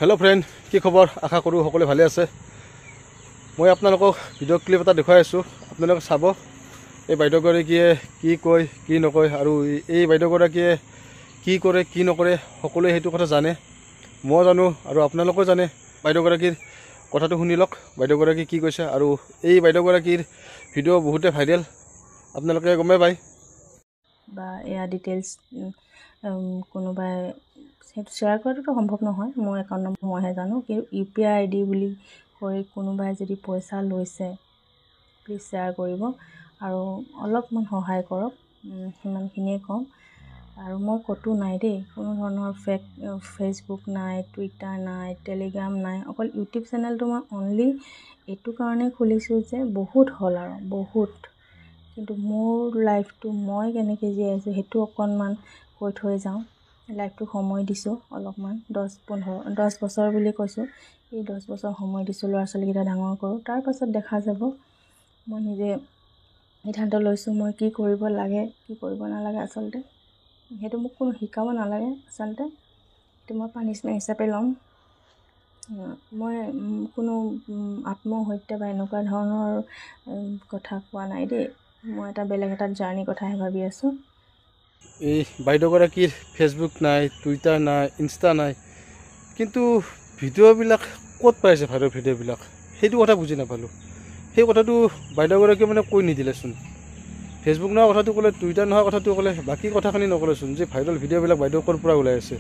Hello friend की खबर आशा करूँ सकले भाले आछे। मैं आपनालोকক भिडिओ क्लिप एटा देखुवाई आछो। आपनालोके चाब এই বাইদেউগৰাকীয়ে কি কয় কি নকয় আৰু এই বাইদেউগৰাকীয়ে কি কৰে কি নকৰে সকলোৱে সেইটো কথা জানে, মই জানো আৰু আপোনালোকেও জানে। বাইদেউগৰাকীৰ কথাটো শুনি লওক, বাইদেউগৰাকী কি কৈছে। আৰু এই বাইদেউগৰাকীৰ ভিডিঅ' বহুতে ভাইৰেল, আপোনালোকে গমে পায় বা এয়া ডিটেইলছ কোনোবাই সেইটো শ্বেয়াৰ কৰাটো সম্ভৱ নহয়। মোৰ একাউণ্ট নম্বৰ মইহে জানো, কিন্তু UPI ID বুলি কৈ কোনোবাই যদি পইচা লৈছে প্লিজ শ্বেয়াৰ কৰিব আৰু অলপমান সহায় কৰক, সিমানখিনিয়ে ক'ম। আৰু মই ক'তো নাই দেই, কোনো ধৰণৰ ফেচবুক নাই, টুইটাৰ নাই, টেলিগ্ৰাম নাই, অকল ইউটিউব চেনেলটো মই অনলি এইটো কাৰণে খুলিছোঁ যে বহুত হ'ল আৰু বহুত, কিন্তু মোৰ লাইফটো মই কেনেকৈ জীয়াই আছোঁ সেইটো অকণমান কৈ থৈ যাওঁ। লাইফটো সময় দিছোঁ অলপমান, 10 বছৰ বুলি কৈছোঁ। এই 10 বছৰ সময় দিছোঁ, ল'ৰা ছোৱালীকেইটা ডাঙৰ কৰোঁ, তাৰপাছত দেখা যাব। মই নিজে সিদ্ধান্ত লৈছোঁ মই কি কৰিব লাগে কি কৰিব নালাগে। আচলতে সেইটো মোক কোনো শিকাব নালাগে, আচলতে সেইটো মই পানিছমেণ্ট হিচাপে ল'ম। মই কোনো আত্মহত্যা বা এনেকুৱা ধৰণৰ কথা কোৱা নাই দেই, মই এটা বেলেগ এটা জাৰ্ণিৰ কথাহে ভাবি আছোঁ। এই বাইদেউগৰাকীৰ ফেচবুক নাই, টুইটাৰ নাই, ইনষ্টা নাই, কিন্তু ভিডিঅ'বিলাক ক'ত পাইছে ভাইৰেল ভিডিঅ'বিলাক সেইটো কথা বুজি নাপালোঁ। সেই কথাটো বাইদেউগৰাকীয়ে মানে কৈ নিদিলেচোন। ফেচবুক নোহোৱা কথাটো ক'লে, টুইটাৰ নোহোৱা কথাটো ক'লে, বাকী কথাখিনি নক'লেচোন যে ভাইৰেল ভিডিঅ'বিলাক বাইদেউ ক'ৰ পৰা ওলাই আছে।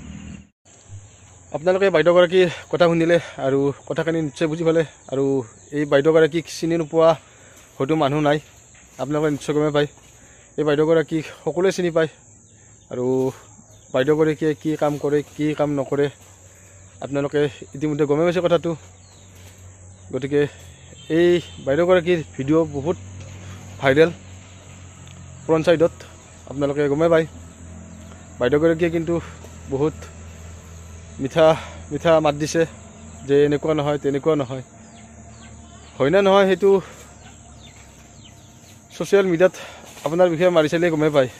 আপোনালোকে বাইদেউগৰাকীৰ কথা শুনিলে আৰু কথাখিনি নিশ্চয় বুজি পালে। আৰু এই বাইদেউগৰাকীক চিনি নোপোৱা হয়তো মানুহ নাই, আপোনালোকে নিশ্চয় গমে পায়। এই বাইদেউগৰাকীক সকলোৱে চিনি পায় আৰু বাইদেউগৰাকীয়ে কি কাম কৰে কি কাম নকৰে আপোনালোকে ইতিমধ্যে গমে পাইছে কথাটো। গতিকে এই বাইদেউগৰাকীৰ ভিডিঅ' বহুত ভাইৰেল ফ্ৰণ্ট ছাইডত, আপোনালোকে গমে পায়। বাইদেউগৰাকীয়ে কিন্তু বহুত মিঠা মিঠা মাত দিছে যে এনেকুৱা নহয় তেনেকুৱা নহয়, হয়নে নহয় সেইটো ছ'চিয়েল মিডিয়াত আপোনাৰ বিষয়ে মাৰি চালেই গমে পায়।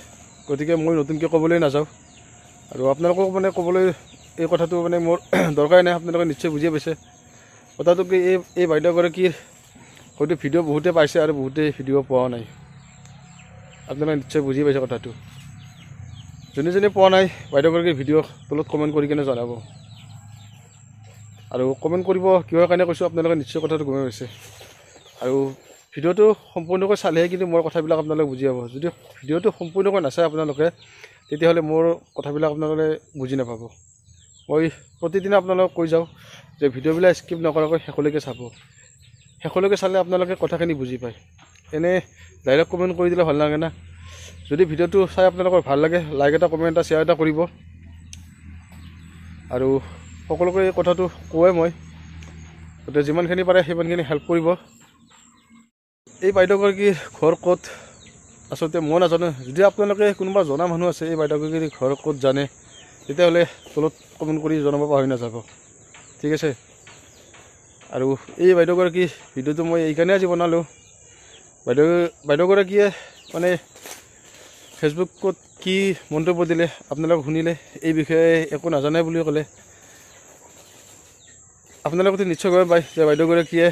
গতিকে মই নতুনকৈ ক'বলৈ নাযাওঁ আৰু আপোনালোকক মানে ক'বলৈ এই কথাটো মানে মোৰ দৰকাৰ নাই, আপোনালোকে নিশ্চয় বুজিয়ে পাইছে কথাটো কি। এই বাইদেউগৰাকীৰ হয়তো ভিডিঅ' বহুতে পাইছে আৰু বহুতেই ভিডিঅ' পোৱা নাই, আপোনালোকে নিশ্চয় বুজি পাইছে কথাটো। যোনে যোনে পোৱা নাই বাইদেউগৰাকীৰ ভিডিঅ' তলত কমেণ্ট কৰি কিনে জনাব। আৰু কমেণ্ট কৰিব কিহৰ কাৰণে কৈছোঁ আপোনালোকে নিশ্চয় কথাটো গমে পাইছে। আৰু ভিডিঅ'টো সম্পূৰ্ণকৈ চালেহে কিন্তু মোৰ কথাবিলাক আপোনালোকে বুজি পাব। যদি ভিডিঅ'টো সম্পূৰ্ণকৈ নাচায় আপোনালোকে, তেতিয়াহ'লে মোৰ কথাবিলাক আপোনালোকে বুজি নাপাব। মই প্ৰতিদিনে আপোনালোকক কৈ যাওঁ যে ভিডিঅ'বিলাক স্কিপ নকৰাকৈ শেষলৈকে চাব, শেষলৈকে চালে আপোনালোকে কথাখিনি বুজি পায়। এনেই ডাইৰেক্ট কমেণ্ট কৰি দিলে ভাল লাগে না। যদি ভিডিঅ'টো চাই আপোনালোকৰ ভাল লাগে, লাইক এটা, কমেণ্ট এটা, শ্বেয়াৰ এটা কৰিব। আৰু সকলোকে এই কথাটো কওঁৱেই মই, গতিকে যিমানখিনি পাৰে সিমানখিনি হেল্প কৰিব। এই বাইদেউগৰাকীৰ ঘৰ ক'ত আচলতে মই নাজানো। যদি আপোনালোকে কোনোবা জনা মানুহ আছে এই বাইদেউগৰাকীৰ ঘৰ ক'ত জানে, তেতিয়াহ'লে তলত কমেণ্ট কৰি জনাব পাহৰি নাযাব, ঠিক আছে। আৰু এই বাইদেউগৰাকীৰ ভিডিঅ'টো মই এইকাৰণে আজি বনালোঁ। বাইদেউগৰাকীয়ে মানে ফেচবুকত কি মন্তব্য দিলে আপোনালোকে শুনিলে, এই বিষয়ে একো নাজানে বুলি ক'লে। আপোনালোকেতো নিশ্চয় গম পায় যে বাইদেউগৰাকীয়ে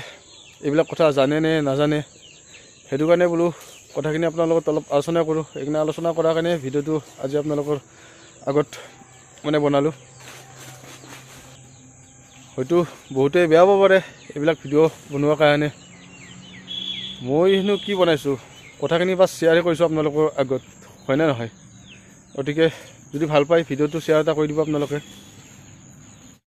এইবিলাক কথা জানে নে নাজানে। সেইটো কাৰণে বোলো কথাখিনি আপোনাৰ লগত অলপ আলোচনা কৰোঁ। এইখিনি আলোচনা কৰাৰ কাৰণে ভিডিঅ'টো আজি আপোনালোকৰ আগত মানে বনালোঁ। হয়তো বহুতেই বেয়া পাব পাৰে এইবিলাক ভিডিঅ' বনোৱাৰ কাৰণে। মইনো কি বনাইছোঁ, কথাখিনি বাছ শ্বেয়াৰে কৰিছোঁ আপোনালোকৰ আগত, হয়নে নহয়। গতিকে যদি ভাল পায় ভিডিঅ'টো শ্বেয়াৰ এটা কৰি দিব আপোনালোকে।